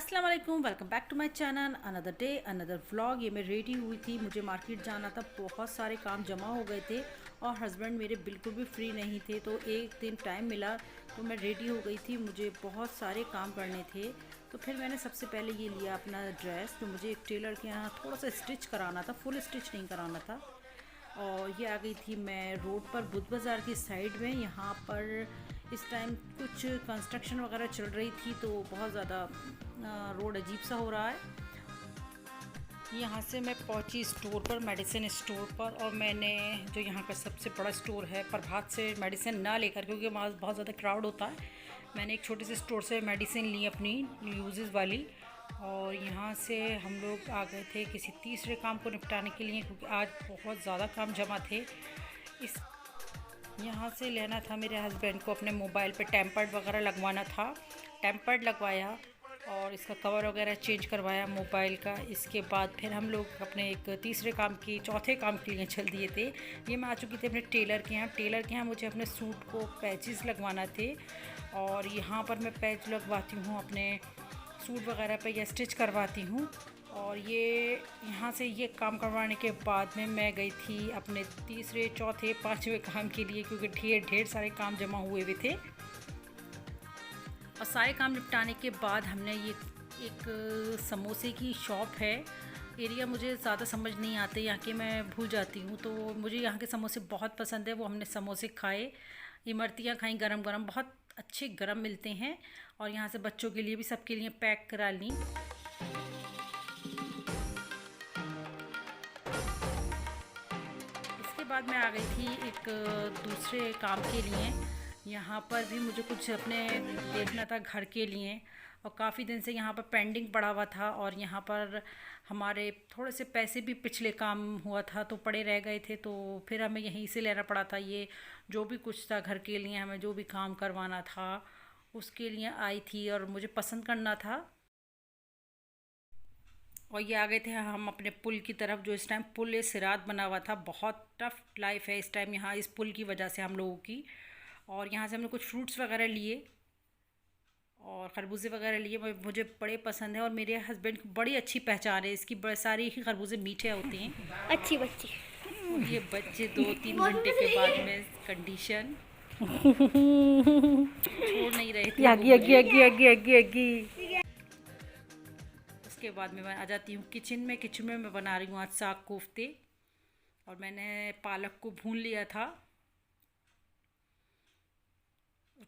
अस्सलाम वालेकुम, welcome back to my channel. Another day another vlog. ये मैं रेडी हुई थी, मुझे मार्केट जाना था, बहुत सारे काम जमा हो गए थे और हस्बैंड मेरे बिल्कुल भी फ्री नहीं थे। तो एक दिन टाइम मिला तो मैं रेडी हो गई थी, मुझे बहुत सारे काम करने थे। तो फिर मैंने सबसे पहले ये लिया अपना ड्रेस। तो मुझे एक टेलर के यहाँ थोड़ा सा स्टिच कराना था, फुल स्टिच नहीं कराना था। और ये आ गई थी मैं रोड पर, बुध बाज़ार की साइड में। यहाँ पर इस टाइम कुछ कंस्ट्रक्शन वगैरह चल रही थी तो बहुत ज़्यादा रोड अजीब सा हो रहा है। यहाँ से मैं पहुँची स्टोर पर, मेडिसिन स्टोर पर। और मैंने जो यहाँ का सबसे बड़ा स्टोर है प्रभात से मेडिसिन ना लेकर, क्योंकि वहाँ बहुत ज़्यादा क्राउड होता है, मैंने एक छोटे से स्टोर से मेडिसिन ली अपनी यूजेस वाली। और यहाँ से हम लोग आ गए थे किसी तीसरे काम को निपटाने के लिए, क्योंकि आज बहुत ज़्यादा काम जमा थे। इस यहाँ से लेना था मेरे हस्बैंड को अपने मोबाइल पे, टेम्पर्ड वगैरह लगवाना था। टेम्पर्ड लगवाया और इसका कवर वगैरह चेंज करवाया मोबाइल का। इसके बाद फिर हम लोग अपने एक तीसरे काम की, चौथे काम के लिए चल दिए थे। ये मैं आ चुकी थी अपने टेलर के यहाँ। टेलर के यहाँ मुझे अपने सूट को पैचेस लगवाना थे और यहाँ पर मैं पैच लगवाती हूँ अपने सूट वगैरह पे, या स्टिच करवाती हूँ। और ये यहाँ से ये काम करवाने के बाद में मैं गई थी अपने तीसरे, चौथे, पाँचवें काम के लिए, क्योंकि ढेर सारे काम जमा हुए हुए थे। और सारे काम निपटाने के बाद हमने ये एक समोसे की शॉप है, एरिया मुझे ज़्यादा समझ नहीं आते यहाँ के, मैं भूल जाती हूँ। तो मुझे यहाँ के समोसे बहुत पसंद है, वो हमने समोसे खाए, इमरतियाँ खाई गरम गरम, बहुत अच्छे गरम मिलते हैं। और यहाँ से बच्चों के लिए भी, सबके लिए पैक करा ली। इसके बाद मैं आ गई थी एक दूसरे काम के लिए। यहाँ पर भी मुझे कुछ अपने देखना था घर के लिए, और काफ़ी दिन से यहाँ पर पेंडिंग पड़ा हुआ था। और यहाँ पर हमारे थोड़े से पैसे भी पिछले काम हुआ था तो पड़े रह गए थे, तो फिर हमें यहीं से लेना पड़ा था। ये जो भी कुछ था घर के लिए, हमें जो भी काम करवाना था उसके लिए आई थी और मुझे पसंद करना था। और ये आ गए थे हम अपने पुल की तरफ, जो इस टाइम पुल सिरात बना हुआ था। बहुत टफ लाइफ है इस टाइम यहाँ, इस पुल की वजह से हम लोगों की। और यहाँ से हमने कुछ फ्रूट्स वगैरह लिए और खरबूजे वगैरह लिए, मुझे बड़े पसंद है। और मेरे हस्बैंड को बड़ी अच्छी पहचान है इसकी, बड़े सारे ही खरबूजे मीठे होते हैं। अच्छी बच्ची। ये बच्चे 2-3 घंटे के बाद में कंडीशन छोड़ नहीं रहे थे वो मुझे। उसके बाद में मैं आ जाती हूँ किचन में। किचन में मैं बना रही हूँ आज साग कोफ्ते, और मैंने पालक को भून लिया था।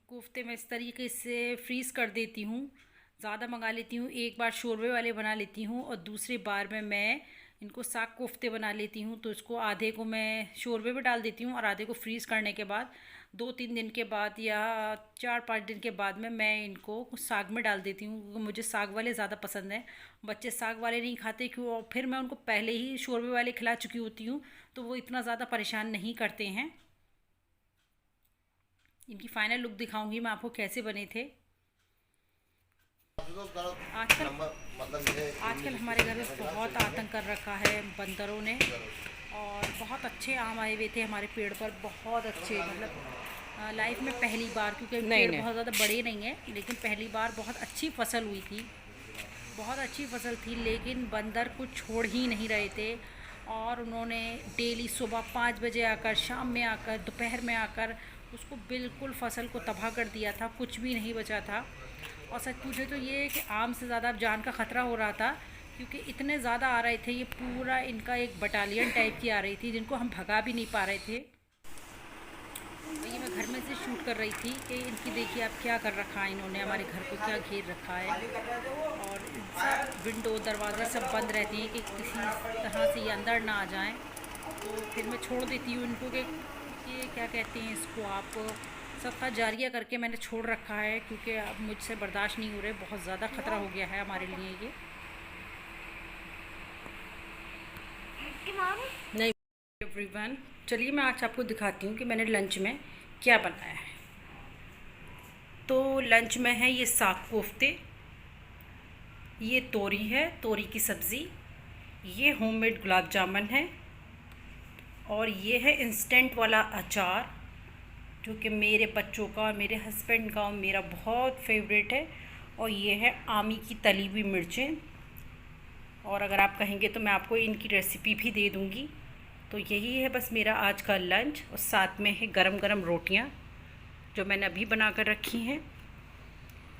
कोफ्ते मैं इस तरीके से फ्रीज़ कर देती हूँ, ज़्यादा मंगा लेती हूँ। एक बार शोरबे वाले बना लेती हूँ और दूसरी बार में मैं इनको साग कोफ्ते बना लेती हूँ। तो इसको आधे को मैं शोरबे में डाल देती हूँ और आधे को फ्रीज़ करने के बाद 2-3 दिन के बाद या 4-5 दिन के बाद में मैं इनको साग में डाल देती हूँ, क्योंकि मुझे साग वाले ज़्यादा पसंद हैं। बच्चे साग वाले नहीं खाते, क्यों, और फिर मैं उनको पहले ही शोरबे वाले खिला चुकी होती हूँ तो वो इतना ज़्यादा परेशान नहीं करते हैं। इनकी फ़ाइनल लुक दिखाऊंगी मैं आपको कैसे बने थे। आजकल हमारे घर में बहुत आतंक कर रखा है बंदरों ने, और बहुत अच्छे आम आए हुए थे हमारे पेड़ पर, बहुत अच्छे, मतलब लाइफ में पहली बार, क्योंकि पेड़ बहुत ज़्यादा बड़े नहीं हैं, लेकिन पहली बार बहुत अच्छी फसल हुई थी, बहुत अच्छी फसल थी। लेकिन बंदर कुछ छोड़ ही नहीं रहे थे, और उन्होंने डेली सुबह 5 बजे आकर, शाम में आकर, दोपहर में आकर उसको बिल्कुल फसल को तबाह कर दिया था, कुछ भी नहीं बचा था। और सच पूछे तो ये कि आम से ज़्यादा जान का ख़तरा हो रहा था, क्योंकि इतने ज़्यादा आ रहे थे। ये पूरा इनका एक बटालियन टाइप की आ रही थी, जिनको हम भगा भी नहीं पा रहे थे। और ये मैं घर में से शूट कर रही थी कि इनकी देखिए आप क्या कर रखा है इन्होंने, हमारे घर को क्या घेर रखा है। और सब विंडो दरवाज़े सब बंद रहते हैं कि किसी तरह से ये अंदर ना आ जाएं। तो फिर मैं छोड़ देती हूँ इनको कि ये क्या कहते हैं इसको, आप सदका जारिया करके मैंने छोड़ रखा है, क्योंकि अब मुझसे बर्दाश्त नहीं हो रहे, बहुत ज़्यादा ख़तरा हो गया है हमारे लिए ये। नहीं एवरीवन, चलिए मैं आज आपको दिखाती हूँ कि मैंने लंच में क्या बनाया है। तो लंच में है ये साग कोफ्ते, ये तोरी है, तोरी की सब्ज़ी, ये होममेड गुलाब जामुन है, और ये है इंस्टेंट वाला अचार, जो कि मेरे बच्चों का, मेरे हस्बैंड का और मेरा बहुत फेवरेट है। और ये है आमी की तली हुई मिर्चें। और अगर आप कहेंगे तो मैं आपको इनकी रेसिपी भी दे दूँगी। तो यही है बस मेरा आज का लंच, और साथ में है गरम गरम रोटियाँ जो मैंने अभी बना कर रखी हैं।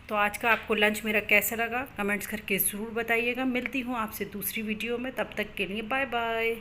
तो आज का आपको लंच मेरा कैसा लगा कमेंट्स करके ज़रूर बताइएगा। मिलती हूँ आपसे दूसरी वीडियो में, तब तक के लिए बाय बाय।